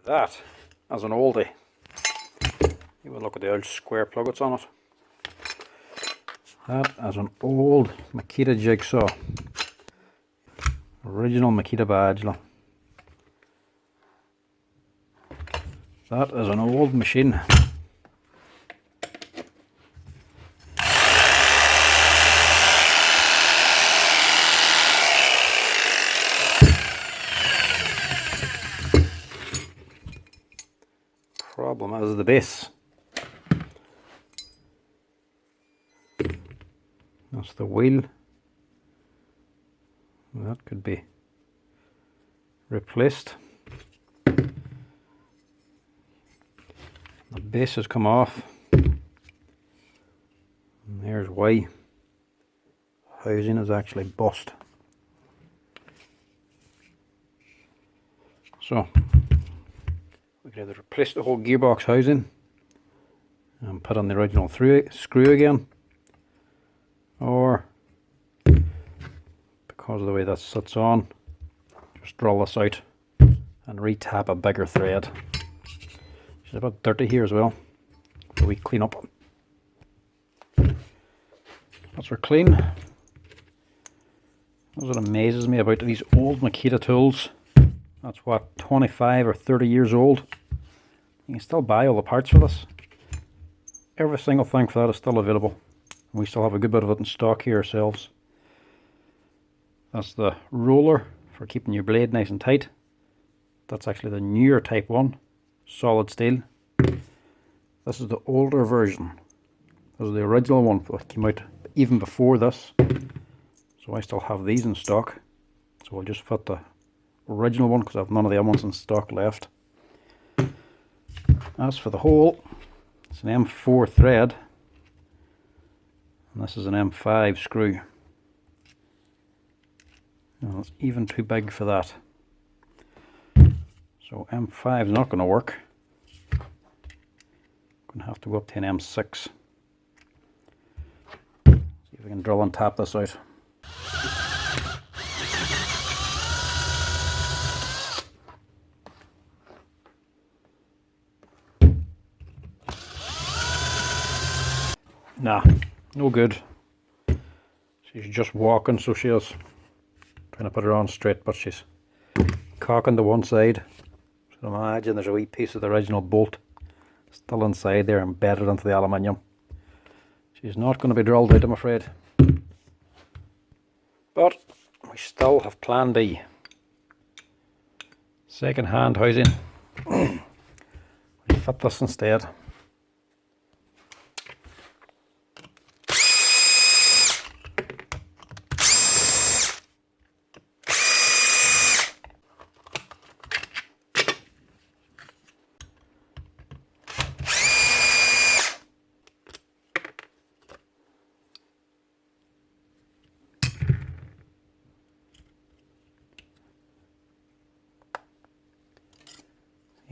That as an oldie. You would look at the old square pluggets on it. That as an old Makita jigsaw. Original Makita badge. Look. That is an old machine. Problem is the base. That's the wheel. That could be replaced. The base has come off. And there's why. Housing is actually bust. So we could either replace the whole gearbox housing and put on the original screw again, or because of the way that sits on, just draw this out and re-tap a bigger thread. It's a bit dirty here as well, so we clean up. That's our clean. That's what amazes me about these old Makita tools. That's what, 25 or 30 years old. You can still buy all the parts for this. Every single thing for that is still available. We still have a good bit of it in stock here ourselves. That's the roller for keeping your blade nice and tight. That's actually the newer type 1, solid steel. This is the older version. This is the original one that came out even before this. So I still have these in stock. So I'll just fit the original one because I have none of the other ones in stock left. As for the hole, it's an M4 thread. And this is an M5 screw. Well, it's even too big for that. So M5 is not going to work. Going to have to go up to an M6. See if we can drill and tap this out. Nah, no good. She's just walking, so she is. Trying to put her on straight, but she's cocking to one side. So imagine there's a wee piece of the original bolt still inside there, embedded into the aluminium. She's not going to be drilled out, I'm afraid. But we still have plan B. Second hand housing. We fit this instead.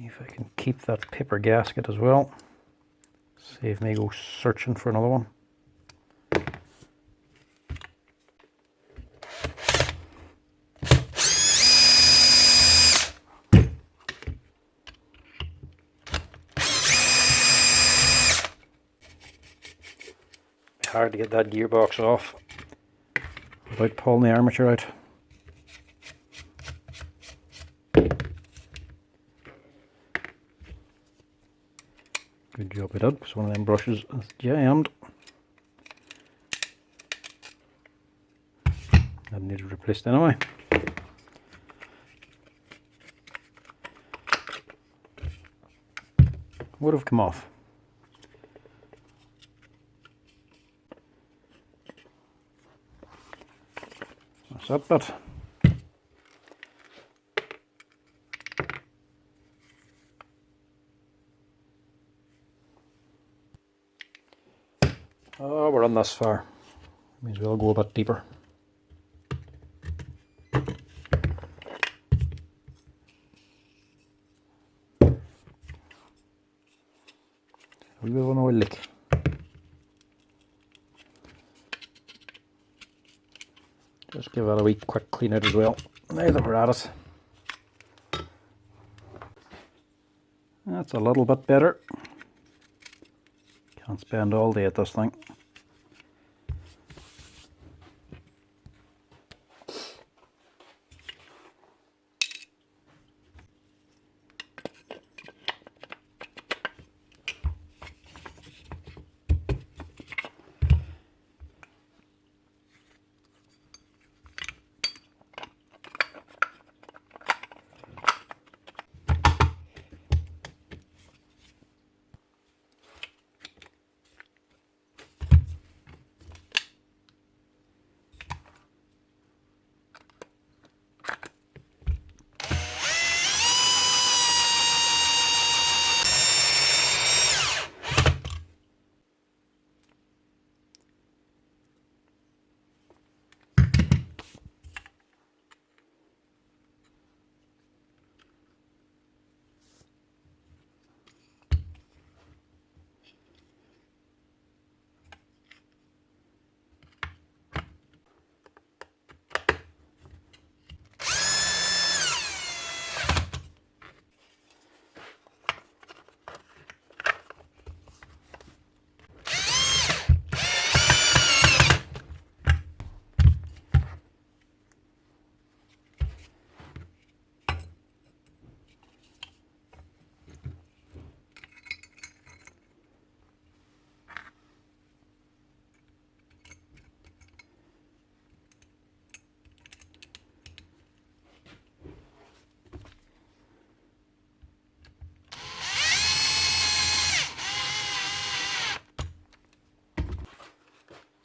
If I can keep that paper gasket as well, save me go searching for another one. Hard to get that gearbox off without pulling the armature out. Good job with that, because one of them brushes is jammed. That needed replaced anyway. Would have come off. That's that bit. Oh, we're on this far. Means we'll go a bit deeper. We will have an oil leak. Just give that a wee quick clean out as well. Now that we're at it. That's a little bit better. Can't spend all day at this thing.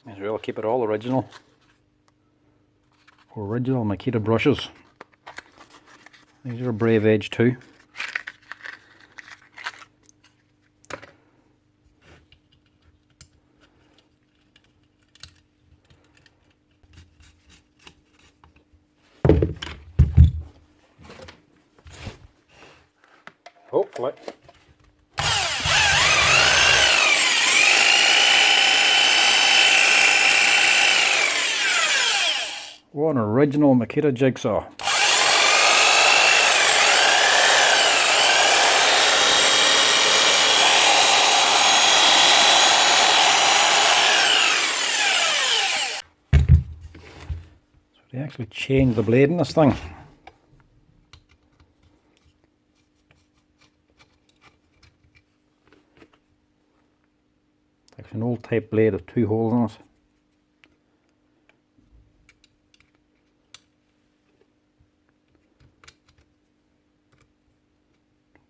As well, keep it all original. Original Makita brushes. These are Brave Edge too. Hopefully. One original Makita jigsaw. So they actually changed the blade in this thing. It's actually an old type blade with 2 holes in it.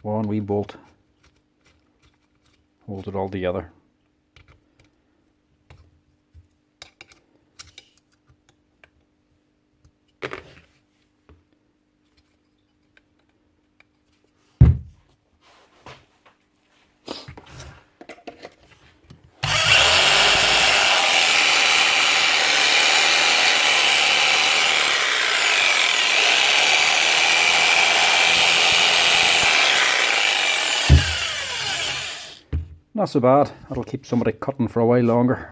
One wee bolt holds it all together. Not so bad. That'll keep somebody cutting for a while longer.